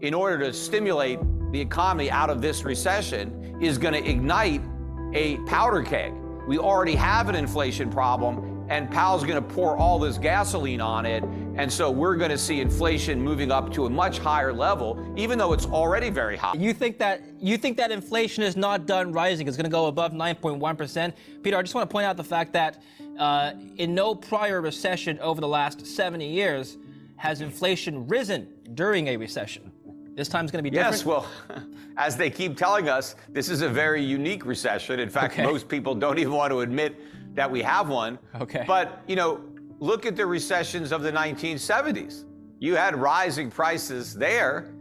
in order to stimulate the economy out of this recession is going to ignite a powder keg. We already have an inflation problem, and Powell's going to pour all this gasoline on it. And so we're going to see inflation moving up to a much higher level, even though it's already very high. You think that inflation is not done rising? It's going to go above 9.1%. Peter, I just want to point out the fact that in no prior recession over the last 70 years has inflation risen during a recession. This time's going to be different? Yes, well, as they keep telling us, this is a very unique recession. In fact, most people don't even want to admit that we have one. Okay. But, look at the recessions of the 1970s. You had rising prices there,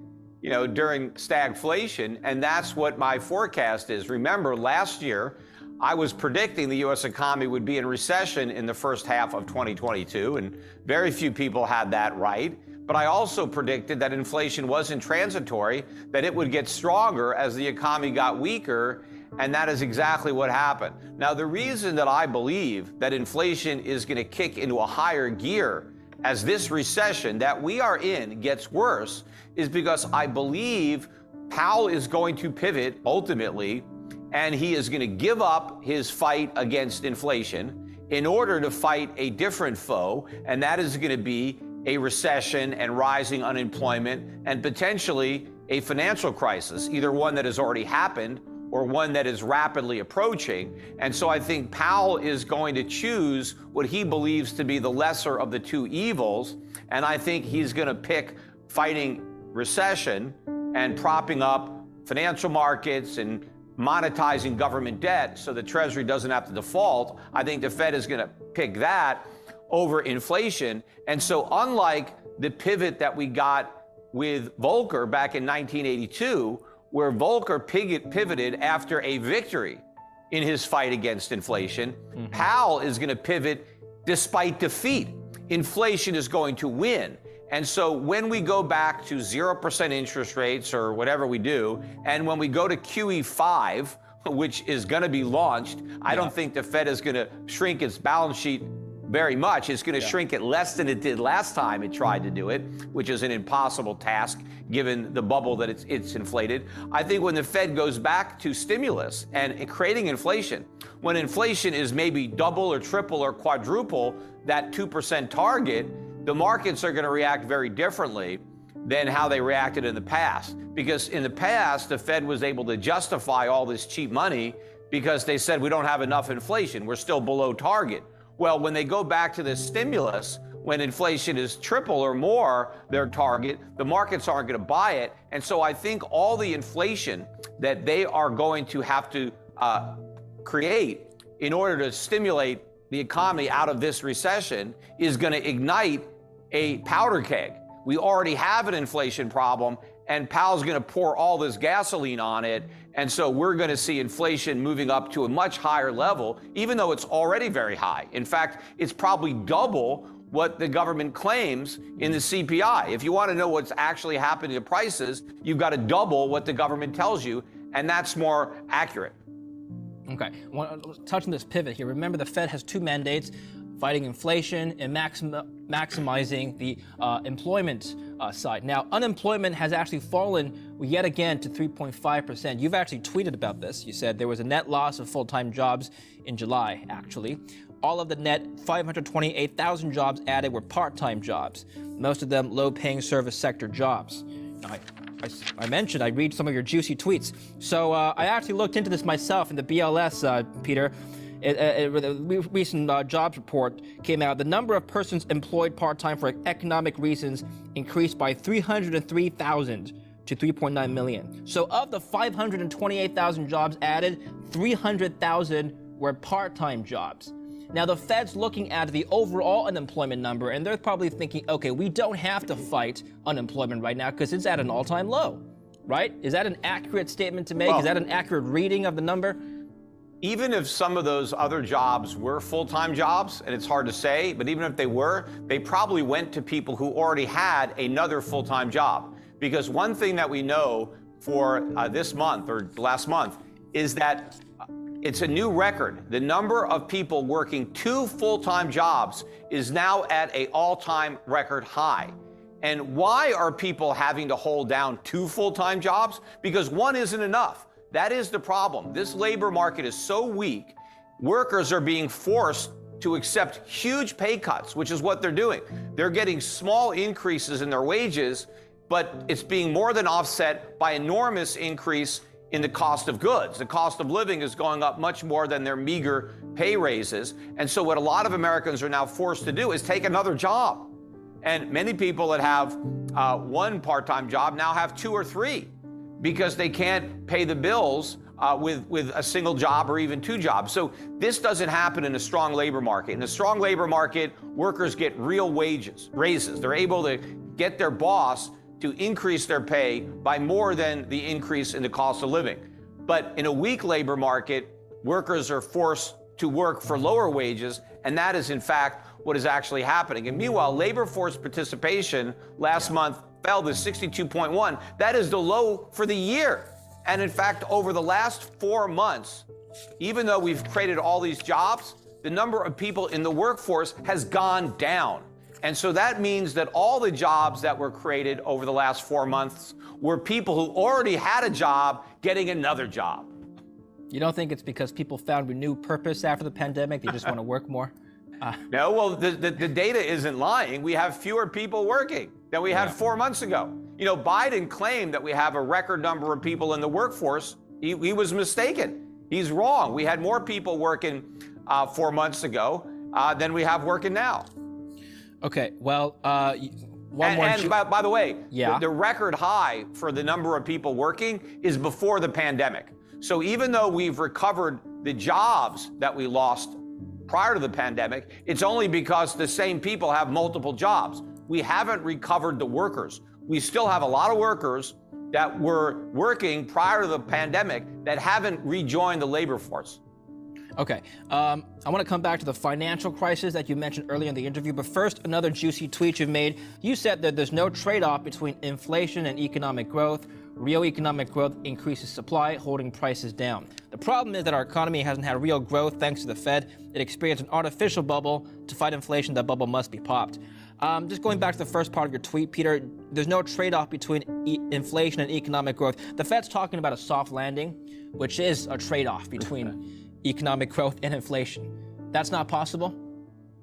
during stagflation, and that's what my forecast is. Remember, last year, I was predicting the U.S. economy would be in recession in the first half of 2022, and very few people had that right. But I also predicted that inflation wasn't transitory, that it would get stronger as the economy got weaker, and that is exactly what happened. Now, the reason that I believe that inflation is going to kick into a higher gear as this recession that we are in gets worse is because I believe Powell is going to pivot ultimately, and he is going to give up his fight against inflation in order to fight a different foe, and that is going to be a recession and rising unemployment and potentially a financial crisis, either one that has already happened or one that is rapidly approaching. And so I think Powell is going to choose what he believes to be the lesser of the two evils. And I think he's going to pick fighting recession and propping up financial markets and monetizing government debt so the Treasury doesn't have to default. I think the Fed is going to pick that over inflation. And so unlike the pivot that we got with Volcker back in 1982, where Volcker pivoted after a victory in his fight against inflation, Powell is going to pivot despite defeat. Inflation is going to win. And so when we go back to 0% interest rates or whatever we do, and when we go to QE5, which is going to be launched, I don't think the Fed is going to shrink its balance sheet very much. It's going to shrink it less than it did last time it tried to do it, which is an impossible task given the bubble that it's inflated. I think when the Fed goes back to stimulus and creating inflation, when inflation is maybe double or triple or quadruple that 2% target, the markets are going to react very differently than how they reacted in the past. Because in the past, the Fed was able to justify all this cheap money because they said we don't have enough inflation. We're still below target. Well, when they go back to this stimulus, when inflation is triple or more their target, the markets aren't going to buy it. And so I think all the inflation that they are going to have to create in order to stimulate the economy out of this recession is going to ignite a powder keg. We already have an inflation problem, and Powell's going to pour all this gasoline on it. And so we're going to see inflation moving up to a much higher level, even though it's already very high. In fact, it's probably double what the government claims in the CPI. If you want to know what's actually happening to prices, you've got to double what the government tells you, and that's more accurate. Okay, I want to touch on this pivot here. Remember, the Fed has two mandates: fighting inflation and maximizing the employment side. Now, unemployment has actually fallen yet again to 3.5%. You've actually tweeted about this. You said there was a net loss of full-time jobs in July, actually. All of the net 528,000 jobs added were part-time jobs, most of them low-paying service sector jobs. Now, I mentioned I read some of your juicy tweets. So I actually looked into this myself in the BLS, Peter. A recent jobs report came out. The number of persons employed part-time for economic reasons increased by 303,000 to 3.9 million. So of the 528,000 jobs added, 300,000 were part-time jobs. Now, the Fed's looking at the overall unemployment number, and they're probably thinking, okay, we don't have to fight unemployment right now because it's at an all-time low, right? Is that an accurate statement to make? Is that an accurate reading of the number? Even if some of those other jobs were full-time jobs, and it's hard to say, but even if they were, they probably went to people who already had another full-time job. Because one thing that we know for this month or last month is that it's a new record. The number of people working two full-time jobs is now at an all-time record high. And why are people having to hold down 2 full-time jobs? Because one isn't enough. That is the problem. This labor market is so weak, workers are being forced to accept huge pay cuts, which is what they're doing. They're getting small increases in their wages, but it's being more than offset by enormous increase in the cost of goods. The cost of living is going up much more than their meager pay raises. And so what a lot of Americans are now forced to do is take another job. And many people that have one part-time job now have 2 or 3 because they can't pay the bills with a single job or even 2 jobs. So this doesn't happen in a strong labor market. In a strong labor market, workers get real wages, raises. They're able to get their boss to increase their pay by more than the increase in the cost of living. But in a weak labor market, workers are forced to work for lower wages, and that is in fact what is actually happening. And meanwhile, labor force participation last month fell to 62.1. That is the low for the year. And in fact, over the last 4 months, even though we've created all these jobs, the number of people in the workforce has gone down. And so that means that all the jobs that were created over the last 4 months were people who already had a job getting another job. You don't think it's because people found renewed purpose after the pandemic? They just want to work more? No, well, the data isn't lying. We have fewer people working than we had 4 months ago. You know, Biden claimed that we have a record number of people in the workforce. He was mistaken. He's wrong. We had more people working 4 months ago than we have working now. Okay, well, by the way, Yeah. the record high for the number of people working is before the pandemic. So even though we've recovered the jobs that we lost prior to the pandemic, it's only because the same people have multiple jobs. We haven't recovered the workers. We still have a lot of workers that were working prior to the pandemic that haven't rejoined the labor force. Okay, I want to come back to the financial crisis that you mentioned earlier in the interview, but first, another juicy tweet you made. You said that there's no trade-off between inflation and economic growth. Real economic growth increases supply, holding prices down. The problem is that our economy hasn't had real growth thanks to the Fed. It experienced an artificial bubble. To fight inflation, that bubble must be popped. Just going back to the first part of your tweet, Peter, there's no trade-off between inflation and economic growth. The Fed's talking about a soft landing, which is a trade-off between economic growth and inflation. That's not possible?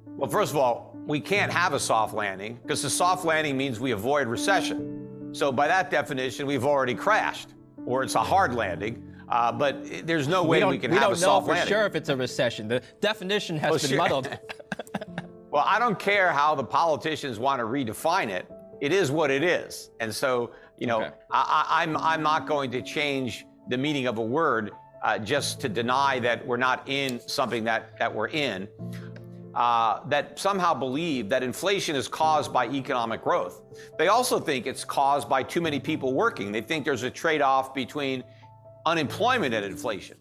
Well, first of all, we can't have a soft landing because a soft landing means we avoid recession. So by that definition, we've already crashed, or it's a hard landing. But there's no way we can have a soft landing. We don't know for sure if it's a recession. The definition has been muddled. Well, I don't care how the politicians want to redefine it. It is what it is. And so, you know, I'm not going to change the meaning of a word just to deny that we're not in something that we're in, that somehow believe that inflation is caused by economic growth. They also think it's caused by too many people working. They think there's a trade-off between unemployment and inflation.